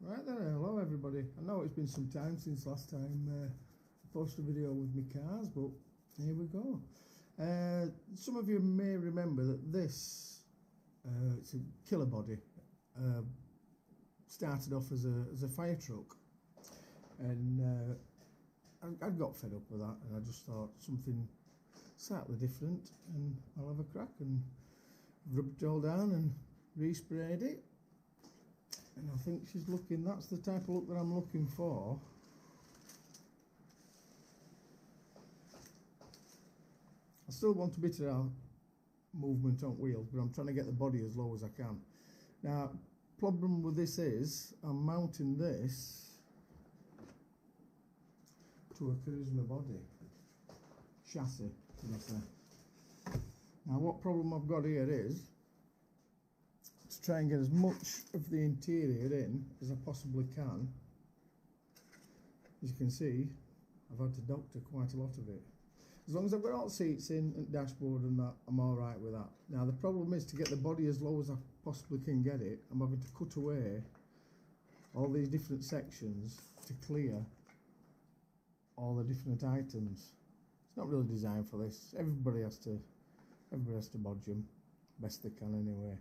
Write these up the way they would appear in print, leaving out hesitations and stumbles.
Right then, hello everybody. I know it's been some time since last time I posted a video with my cars, but here we go. Some of you may remember that this, it's a killer body, started off as a fire truck, and I got fed up with that, and I just thought something slightly different, and I'll have a crack, and rubbed it all down and resprayed it. And I think she's looking, that's the type of look that I'm looking for. I still want a bit of movement on wheels, but I'm trying to get the body as low as I can. Now, problem with this is, I'm mounting this to a Carisma body. Chassis, should I say. Now, what problem I've got here is, to try and get as much of the interior in as I possibly can. As you can see, I've had to doctor quite a lot of it. As long as I've got all the seats in and dashboard and that, I'm alright with that. Now the problem is to get the body as low as I possibly can get it, I'm having to cut away all these different sections to clear all the different items. It's not really designed for this. Everybody has to bodge them best they can anyway.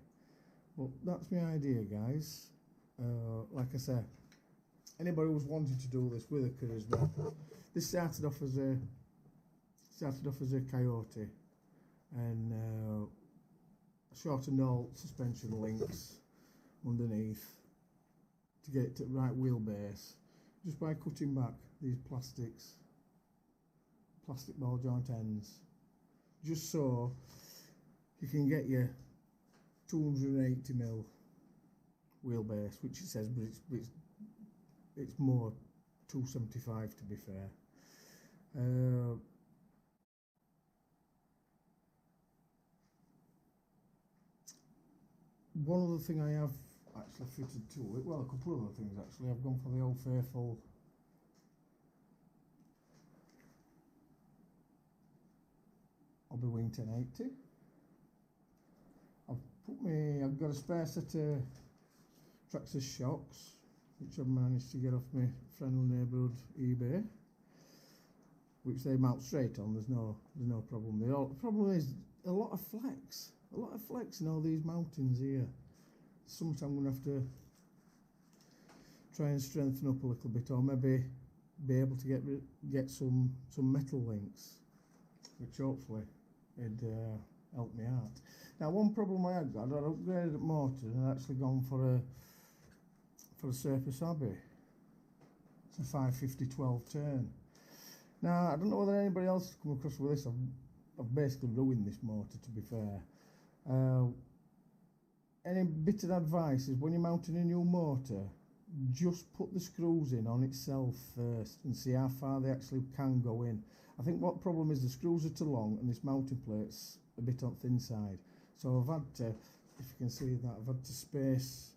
But that's my idea, guys. Like I say, anybody who's wanted to do this with a Carisma, this started off as a coyote, and shortened all suspension links underneath to get it to the right wheelbase, just by cutting back these plastic ball joint ends, just so you can get your 280mm wheelbase, which it says, but it's more 275 to be fair. One other thing I have actually fitted to it, well, a couple of other things actually, I've gone for the old faithful Hobby Wing 1080. I've got a spare set of traxxas shocks, which I've managed to get off my friendly neighbourhood eBay, which they mount straight on. There's no problem. The problem is a lot of flex in all these mountings here. Sometimes I'm going to have to try and strengthen up a little bit, or maybe be able to get some metal links, which hopefully it'd help me out. Now, one problem I had got, I'd upgraded the motor and I'd actually gone for a sherpa. It's a 550 12 turn. Now, I don't know whether anybody else has come across with this. I've basically ruined this motor, to be fair. Any bit of advice is when you're mounting a new motor, just put the screws in on itself first and see how far they actually can go in. I think what problem is the screws are too long and this mounting plate's a bit on the thin side. So I've had to, if you can see that, I've had to space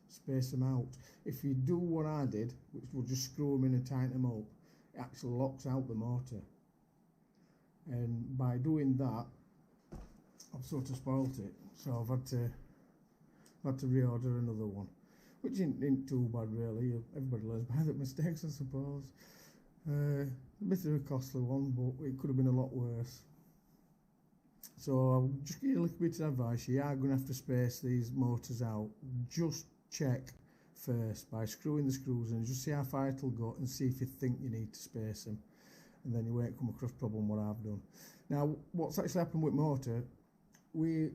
them out. If you do what I did, which will just screw them in and tighten them up, it actually locks out the motor. And by doing that, I've sort of spoilt it. So I've had to reorder another one, which ain't too bad really. Everybody learns by their mistakes, I suppose. A bit of a costly one, but it could have been a lot worse. So I'll just give you a little bit of advice. You are going to have to space these motors out. Just check first by screwing the screws in, just see how far it'll go and see if you think you need to space them, and then you won't come across problem what I've done. Now, what's actually happened with motor, we're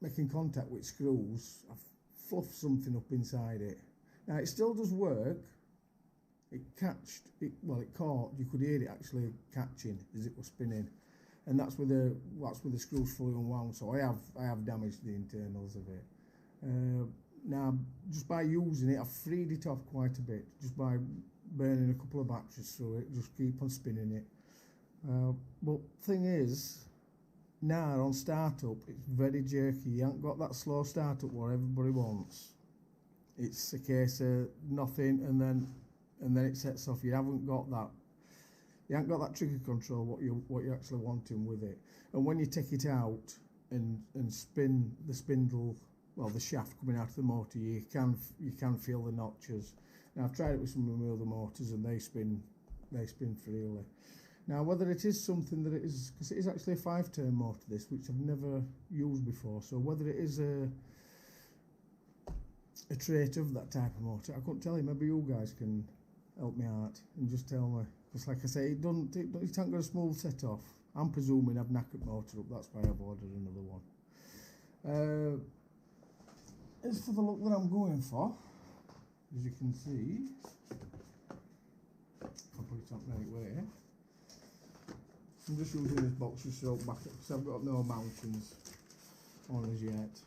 making contact with screws, I've fluffed something up inside it. Now it still does work. It caught, you could hear it actually catching as it was spinning, and that's with the screws fully unwound. So I have damaged the internals of it. Now, just by using it, I've freed it off quite a bit, just by burning a couple of batteries through it, just keep on spinning it. But thing is, now on startup, it's very jerky. You haven't got that slow startup what everybody wants. It's a case of nothing, and then it sets off. You haven't got that trigger control what you're actually wanting with it. And when you take it out and spin the spindle, well, the shaft coming out of the motor, you can feel the notches. Now I've tried it with some of my other motors and they spin freely. Now whether it is something that it is, because it is actually a 5-turn motor this, which I've never used before, so whether it is a trait of that type of motor, I couldn't tell you. Maybe you guys can help me out and just tell me, because like I say, it hasn't got a smooth set off. I'm presuming I've knackered motor up, that's why I've ordered another one. As for the look that I'm going for, as you can see, if I put it up the right way, I'm just using this box to stroke back up because I've got no mountains on as yet.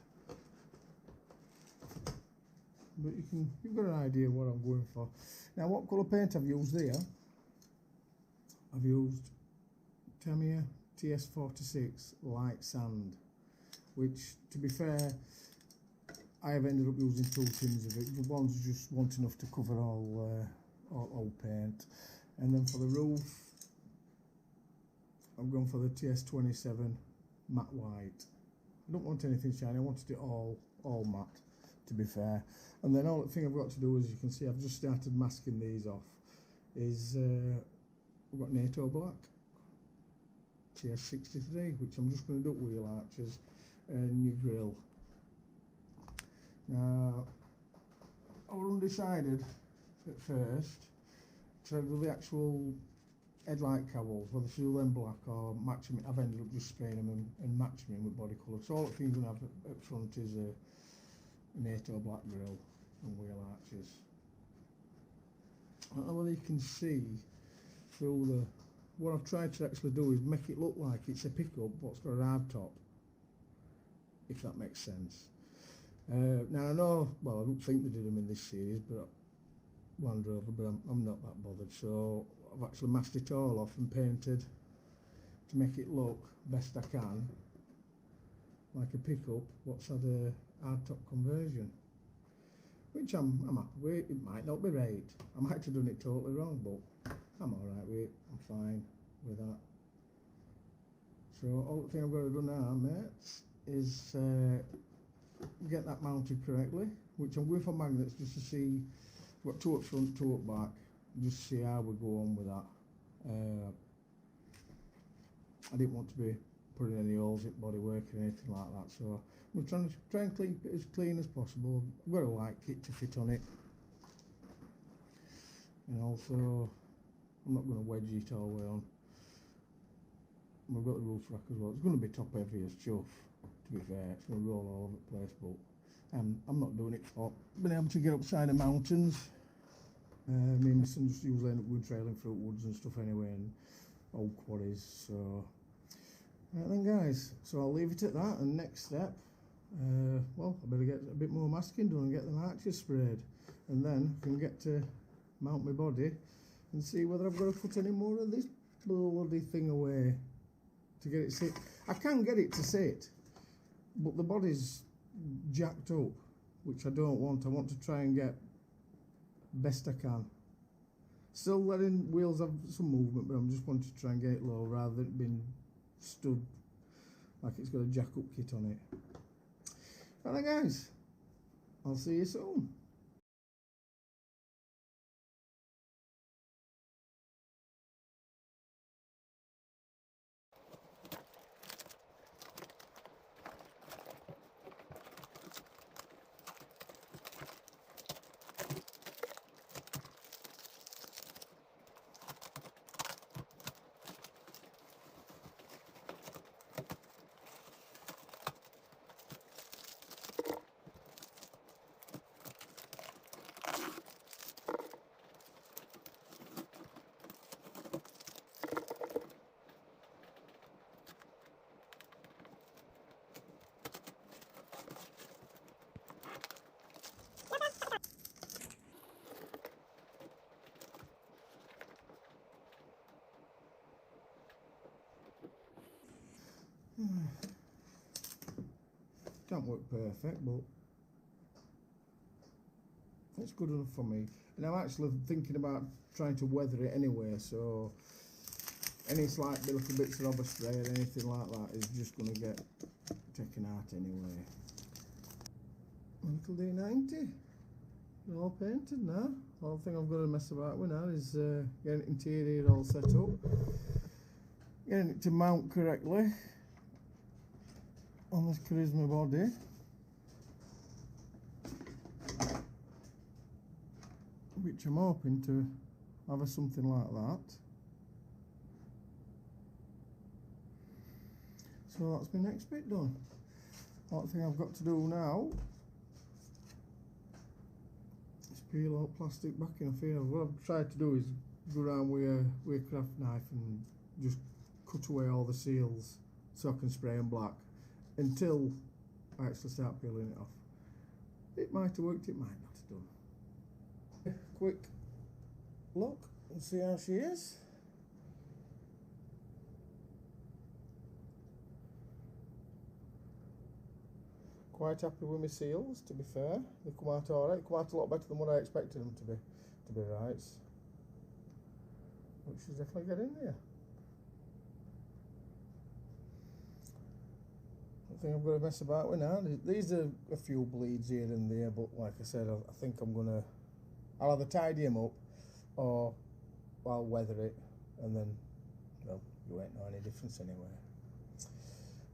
But you've got an idea of what I'm going for. Now what colour paint I've used here, I've used Tamiya TS46 light sand, which to be fair I have ended up using 2 tins of it. The one's just want enough to cover all paint. And then for the roof I've gone for the TS27 matte white. I don't want anything shiny, I wanted it all matte, to be fair. And then all the thing I've got to do, as you can see, I've just started masking these off, is I've got NATO black TS63, which I'm just going to do wheel arches and new grille. Now I was undecided at first to do the actual headlight cowls, whether to do them black or match them. I've ended up just spraying them and matching them with body colour. So all the things I'm going to have up front is a NATO black grille and wheel arches. I don't know whether you can see through the, what I've tried to actually do is make it look like it's a pickup but it's got a hard top, if that makes sense. Now I know, well I don't think they did them in this series, but Landrover, but I'm not that bothered, so I've actually masked it all off and painted to make it look best I can like a pickup what's had a hard top conversion, which I'm happy with. It might not be right, I might have done it totally wrong, but I'm alright with it, I'm fine with that. So all the thing I've got to do now, mates, is get that mounted correctly, which I'm going for magnets just to see. I've got 2 up front, 2 up back, just see how we go on with that. I didn't want to be putting any holes in bodywork or anything like that, so I'm trying and keep it as clean as possible. I've got a light kit to fit on it, and also I'm not going to wedge it all the way on. And I've got the roof rack as well. It's going to be top heavy as chuff, to be fair. It's going to roll all over the place, but I'm not doing it for being able to get upside the mountains. Me and my son just usually end up going trailing through woods and stuff anyway, and old quarries. So right then guys, so I'll leave it at that, and next step, well I better get a bit more masking done and get the arches sprayed, and then I can get to mount my body and see whether I've got to put any more of this bloody thing away to get it sit. I can get it to sit, but the body's jacked up, which I don't want. I want to try and get best I can, still letting wheels have some movement, but I'm just wanting to try and get it low rather than it being stood like it's got a jack up kit on it. Right then guys, I'll see you soon. Don't work perfect, but it's good enough for me. And I'm actually thinking about trying to weather it anyway, so any slight little bits of rubber spray or anything like that is just going to get taken out anyway. A little d90, all painted now. All thing I've got to mess about with now is getting interior all set up, getting it to mount correctly on this Carisma body. Which I'm hoping to have something like that. So that's my next bit done. One thing I've got to do now is peel out plastic backing off here. What I've tried to do is go around with a craft knife and just cut away all the seals so I can spray them black until I actually start peeling it off. It might have worked, it might not have done. Quick look and see how she is. Quite happy with my seals, to be fair. They come out alright. They come out a lot better than what I expected them to be right. Which is definitely getting there. I think I'm going to mess about with now. These are a few bleeds here and there, but like I said, I think I'll either tidy them up or I'll weather it, and then, well, you won't know any difference anyway.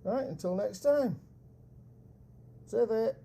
Right, until next time. See you there.